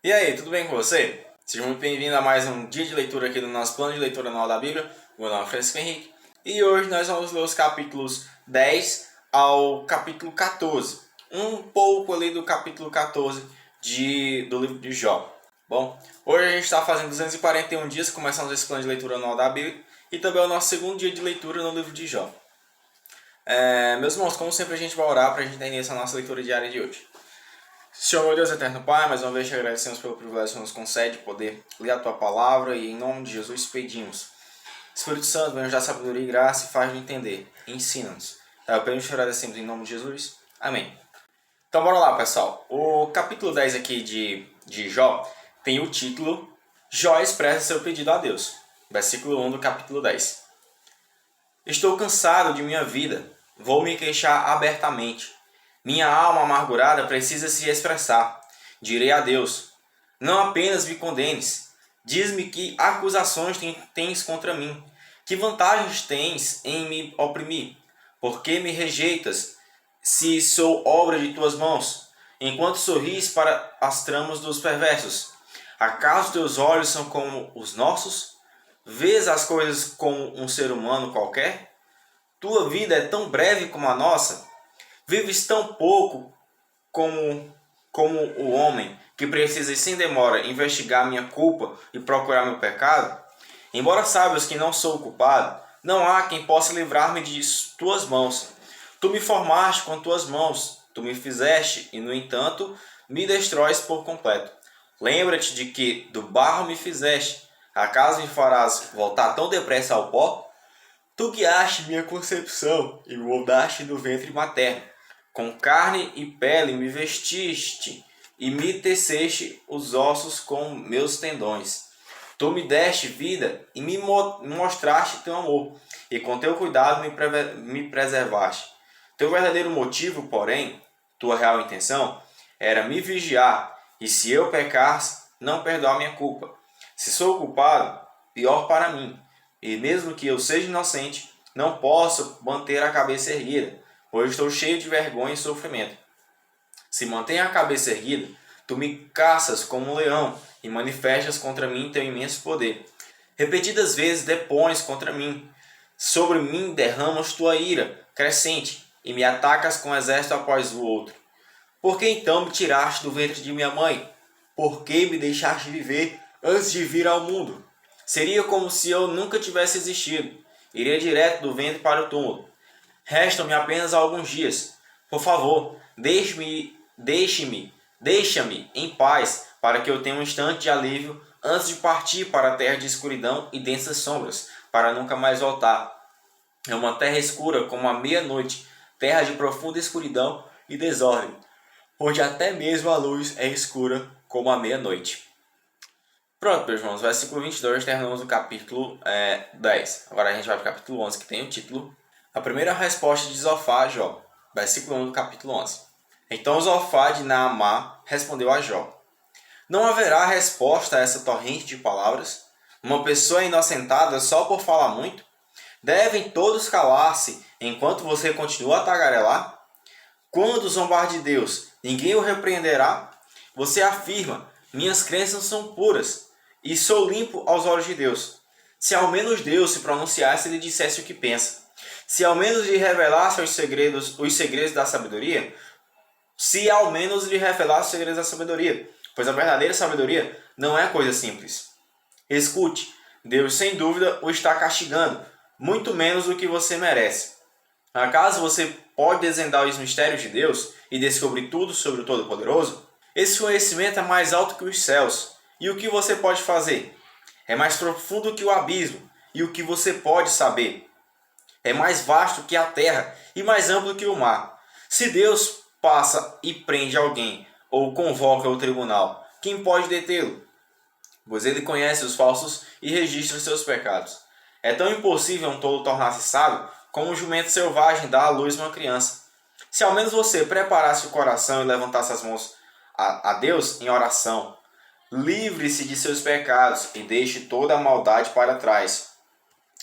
E aí, tudo bem com você? Seja muito bem-vindo a mais um dia de leitura aqui do nosso plano de leitura anual da Bíblia. Meu nome é Francisco Henrique e hoje nós vamos ler os capítulos 10 ao capítulo 14. Um pouco ali do capítulo 14 do livro de Jó. Bom, hoje a gente está fazendo 241 dias, começamos esse plano de leitura anual da Bíblia e também é o nosso segundo dia de leitura no livro de Jó. Meus irmãos, como sempre a gente vai orar para a gente ter início a nossa leitura diária de hoje. Senhor, meu Deus eterno Pai, mais uma vez te agradecemos pelo privilégio que nos concede poder ler a Tua Palavra e em nome de Jesus pedimos. Espírito Santo, venha nos dar sabedoria e graça e faz-nos entender. Ensina-nos. Eu pedimos e te agradecemos em nome de Jesus. Amém. Então bora lá, pessoal. O capítulo 10 aqui de Jó tem o título Jó expressa seu pedido a Deus. Versículo 1 do capítulo 10. Estou cansado de minha vida. Vou me queixar abertamente. Minha alma amargurada precisa se expressar. Direi a Deus: não apenas me condenes. Diz-me que acusações tens contra mim. Que vantagens tens em me oprimir? Por que me rejeitas, se sou obra de tuas mãos, enquanto sorris para as tramas dos perversos? Acaso teus olhos são como os nossos? Vês as coisas como um ser humano qualquer? Tua vida é tão breve como a nossa? Vives tão pouco como o homem que precisa sem demora investigar minha culpa e procurar meu pecado? Embora saibas que não sou o culpado, não há quem possa livrar-me de tuas mãos. Tu me formaste com tuas mãos, tu me fizeste e, no entanto, me destróis por completo. Lembra-te de que do barro me fizeste, acaso me farás voltar tão depressa ao pó? Tu guiaste minha concepção e me moldaste no ventre materno. Com carne e pele me vestiste e me teceste os ossos com meus tendões. Tu me deste vida e me mostraste teu amor, e com teu cuidado me preservaste. Teu verdadeiro motivo, porém, tua real intenção, era me vigiar, e se eu pecasse, não perdoar minha culpa. Se sou culpado, pior para mim, e mesmo que eu seja inocente, não posso manter a cabeça erguida, pois estou cheio de vergonha e sofrimento. Se mantém a cabeça erguida, tu me caças como um leão e manifestas contra mim teu imenso poder. Repetidas vezes depões contra mim. Sobre mim derramas tua ira crescente e me atacas com um exército após o outro. Por que então me tiraste do ventre de minha mãe? Por que me deixaste viver antes de vir ao mundo? Seria como se eu nunca tivesse existido. Iria direto do ventre para o túmulo. Restam-me apenas alguns dias. Por favor, deixa-me em paz, para que eu tenha um instante de alívio antes de partir para a terra de escuridão e densas sombras, para nunca mais voltar. É uma terra escura como a meia-noite, terra de profunda escuridão e desordem, onde até mesmo a luz é escura como a meia-noite. Pronto, meus irmãos, versículo 22, terminamos o capítulo 10. Agora a gente vai para o capítulo 11, que tem o título A Primeira Resposta de Zofá a Jó, versículo 1 do capítulo 11. Então Zofá de Naamá respondeu a Jó: não haverá resposta a essa torrente de palavras? Uma pessoa inocentada só por falar muito? Devem todos calar-se enquanto você continua a tagarelar? Quando zombar de Deus, ninguém o repreenderá? Você afirma: minhas crenças são puras e sou limpo aos olhos de Deus. Se ao menos Deus se pronunciasse e lhe dissesse o que pensa. Se ao menos lhe revelasse os segredos da sabedoria. Se ao menos lhe revelasse os segredos da sabedoria. Pois a verdadeira sabedoria não é coisa simples. Escute, Deus sem dúvida o está castigando, muito menos do que você merece. Acaso você pode desvendar os mistérios de Deus e descobrir tudo sobre o Todo-Poderoso? Esse conhecimento é mais alto que os céus. E o que você pode fazer? É mais profundo que o abismo. E o que você pode saber? É mais vasto que a terra e mais amplo que o mar. Se Deus passa e prende alguém ou convoca o tribunal, quem pode detê-lo? Pois ele conhece os falsos e registra os seus pecados. É tão impossível um tolo tornar-se sábio como um jumento selvagem dá à luz uma criança. Se ao menos você preparasse o coração e levantasse as mãos a Deus em oração, livre-se de seus pecados e deixe toda a maldade para trás.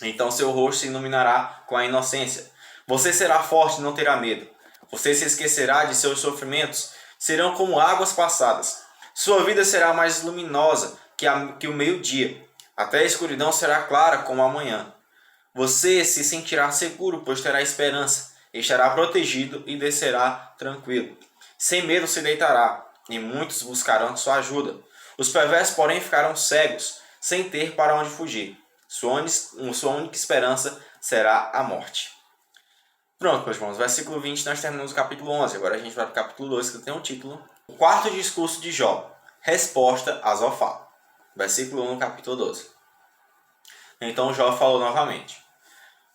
Então seu rosto se iluminará com a inocência. Você será forte e não terá medo. Você se esquecerá de seus sofrimentos. Serão como águas passadas. Sua vida será mais luminosa que o meio-dia. Até a escuridão será clara como a manhã. Você se sentirá seguro, pois terá esperança. Estará protegido e descerá tranquilo. Sem medo se deitará, e muitos buscarão sua ajuda. Os perversos, porém, ficarão cegos, sem ter para onde fugir. Sua única esperança será a morte. Pronto, meus irmãos, versículo 20, nós terminamos o capítulo 11. Agora a gente vai para o capítulo 2, que tem um título. O quarto discurso de Jó. Resposta a Zofar. Versículo 1 no capítulo 12. Então Jó falou novamente.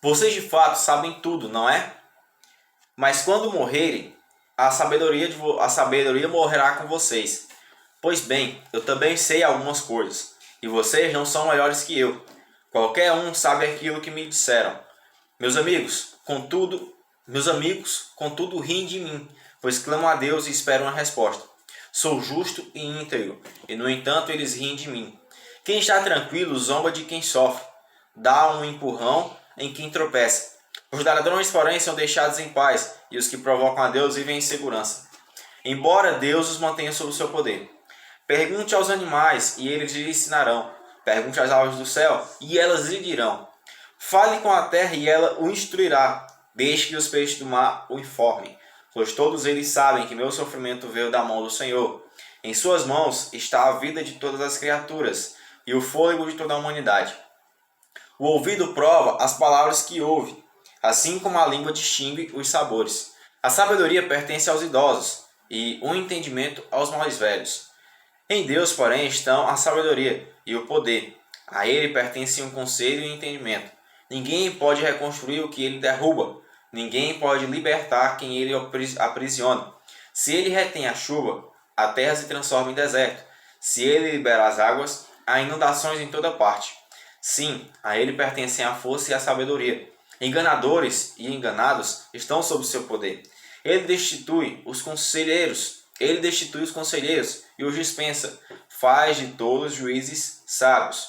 Vocês de fato sabem tudo, não é? Mas quando morrerem, a sabedoria morrerá com vocês. Pois bem, eu também sei algumas coisas, e vocês não são melhores que eu. Qualquer um sabe aquilo que me disseram. Meus amigos, contudo, riem de mim, pois clamam a Deus e esperam uma resposta. Sou justo e íntegro, e no entanto eles riem de mim. Quem está tranquilo zomba de quem sofre, dá um empurrão em quem tropeça. Os ladrões, porém, são deixados em paz, e os que provocam a Deus vivem em segurança. Embora Deus os mantenha sob o seu poder. Pergunte aos animais, e eles lhe ensinarão. Pergunte às aves do céu, e elas lhe dirão. Fale com a terra, e ela o instruirá. Deixe que os peixes do mar o informem, pois todos eles sabem que meu sofrimento veio da mão do Senhor. Em suas mãos está a vida de todas as criaturas, e o fôlego de toda a humanidade. O ouvido prova as palavras que ouve, assim como a língua distingue os sabores. A sabedoria pertence aos idosos, e o entendimento aos mais velhos. Em Deus, porém, estão a sabedoria e o poder. A ele pertencem o conselho e o entendimento. Ninguém pode reconstruir o que ele derruba. Ninguém pode libertar quem ele aprisiona. Se ele retém a chuva, a terra se transforma em deserto. Se ele libera as águas, há inundações em toda parte. Sim, a ele pertencem a força e a sabedoria. Enganadores e enganados estão sob seu poder. Ele destitui os conselheiros e os dispensa. Faz de tolos juízes sábios.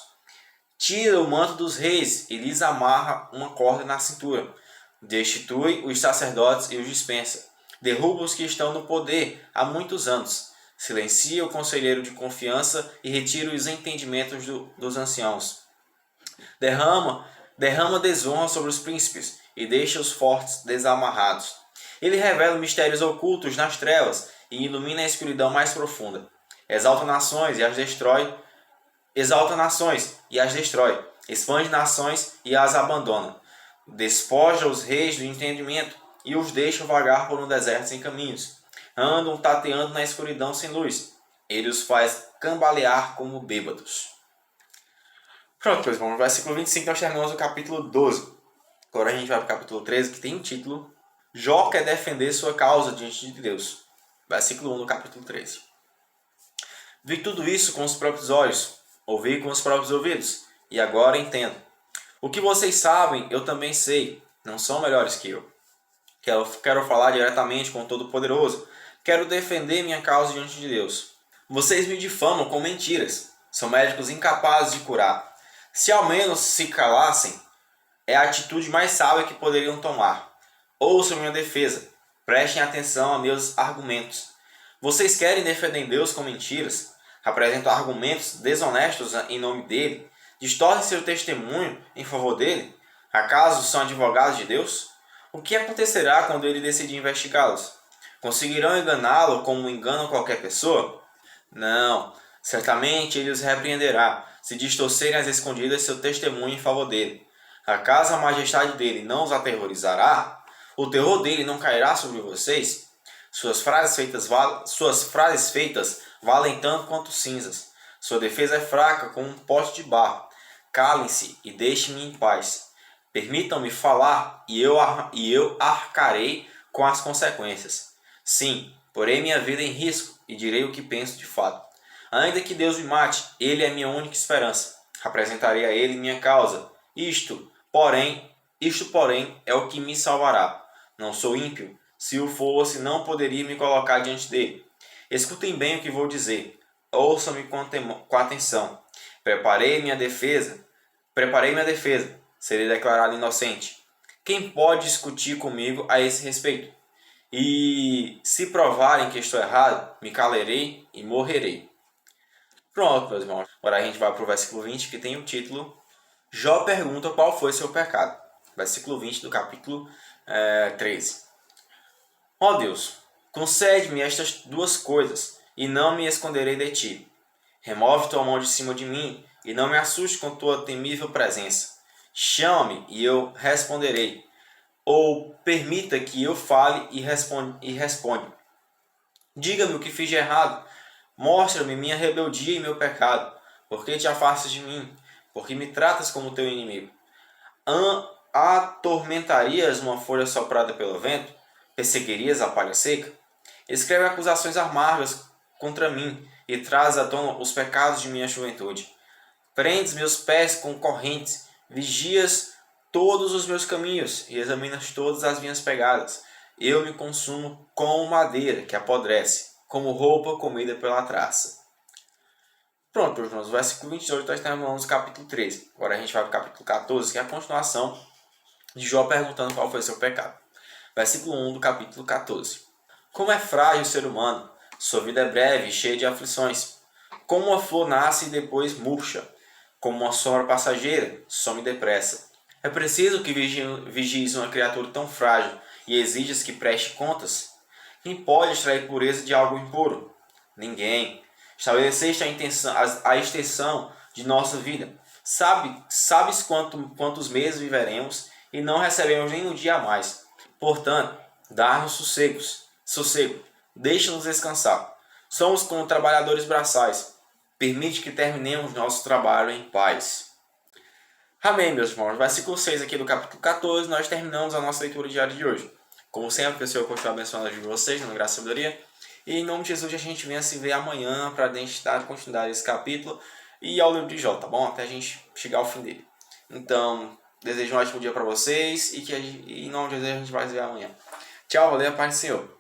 Tira o manto dos reis e lhes amarra uma corda na cintura. Destitui os sacerdotes e os dispensa. Derruba os que estão no poder há muitos anos. Silencia o conselheiro de confiança e retira os entendimentos dos anciãos. Derrama desonra sobre os príncipes e deixa os fortes desamarrados. Ele revela mistérios ocultos nas trevas e ilumina a escuridão mais profunda. Exalta nações e as destrói. Expande nações e as abandona. Despoja os reis do entendimento e os deixa vagar por um deserto sem caminhos. Andam tateando na escuridão sem luz. Ele os faz cambalear como bêbados. Pronto, pois vamos no versículo 25, nós terminamos o capítulo 12. Agora a gente vai para o capítulo 13, que tem um título: Jó quer defender sua causa diante de Deus. Versículo 1 do capítulo 13. Vi tudo isso com os próprios olhos, ouvi com os próprios ouvidos, e agora entendo. O que vocês sabem, eu também sei, não são melhores que eu. Quero falar diretamente com o Todo-Poderoso, quero defender minha causa diante de Deus. Vocês me difamam com mentiras, são médicos incapazes de curar. Se ao menos se calassem, é a atitude mais sábia que poderiam tomar. Ouçam minha defesa, prestem atenção a meus argumentos. Vocês querem defender Deus com mentiras? Apresentam argumentos desonestos em nome dele? Distorcem seu testemunho em favor dele? Acaso são advogados de Deus? O que acontecerá quando ele decidir investigá-los? Conseguirão enganá-lo como enganam qualquer pessoa? Não, certamente ele os repreenderá, se distorcerem às escondidas seu testemunho em favor dele. Acaso a majestade dele não os aterrorizará? O terror dele não cairá sobre vocês? Suas frases feitas valem tanto quanto cinzas. Sua defesa é fraca como um pote de barro. Calem-se e deixem-me em paz. Permitam-me falar e eu arcarei com as consequências. Sim, porei minha vida em risco e direi o que penso de fato. Ainda que Deus me mate, ele é minha única esperança. Apresentarei a ele minha causa. Isto, porém, é o que me salvará. Não sou ímpio. Se o fosse, não poderia me colocar diante dele. Escutem bem o que vou dizer. Ouçam-me com atenção. Preparei minha defesa. Serei declarado inocente. Quem pode discutir comigo a esse respeito? E se provarem que estou errado, me calarei e morrerei. Pronto, meus irmãos. Agora a gente vai para o versículo 20, que tem o título Jó pergunta qual foi seu pecado. Versículo 20 do capítulo 13. Ó Deus, concede-me estas duas coisas, e não me esconderei de ti. Remove tua mão de cima de mim, e não me assuste com tua temível presença. Chama-me, e eu responderei. Ou permita que eu fale e responda. Diga-me o que fiz de errado. Mostra-me minha rebeldia e meu pecado. Por que te afastas de mim? Porque me tratas como teu inimigo. Atormentarias uma folha soprada pelo vento? Perseguirias a palha seca? Escreve acusações amargas contra mim e traz à tona os pecados de minha juventude. Prendes meus pés com correntes, vigias todos os meus caminhos e examinas todas as minhas pegadas. Eu me consumo como madeira que apodrece, como roupa comida pela traça. Pronto, meus irmãos, o versículo 28 nós terminamos o capítulo 13. Agora a gente vai para o capítulo 14, que é a continuação de Jó perguntando qual foi o seu pecado. Versículo 1 do capítulo 14. Como é frágil o ser humano, sua vida é breve e cheia de aflições. Como uma flor nasce e depois murcha, como uma sombra passageira, some depressa. É preciso que vigies uma criatura tão frágil e exijas que preste contas? Quem pode extrair pureza de algo impuro? Ninguém. Estabeleceste a extensão de nossa vida. Sabes quantos meses viveremos e não recebemos nem um dia a mais. Portanto, dá-nos sossego. Deixa-nos descansar. Somos como trabalhadores braçais. Permite que terminemos nosso trabalho em paz. Amém, meus irmãos. Versículo 6 aqui do capítulo 14, nós terminamos a nossa leitura diária de hoje. Como sempre, que o Senhor continue abençoando a vida de vocês, na graça e sabedoria. E em nome de Jesus, a gente venha se ver amanhã para a gente dar continuidade a esse capítulo e ao livro de Jó, tá bom? Até a gente chegar ao fim dele. Então, desejo um ótimo dia para vocês e que em nome de Jesus a gente vai se ver amanhã. Tchau, valeu, a paz do Senhor.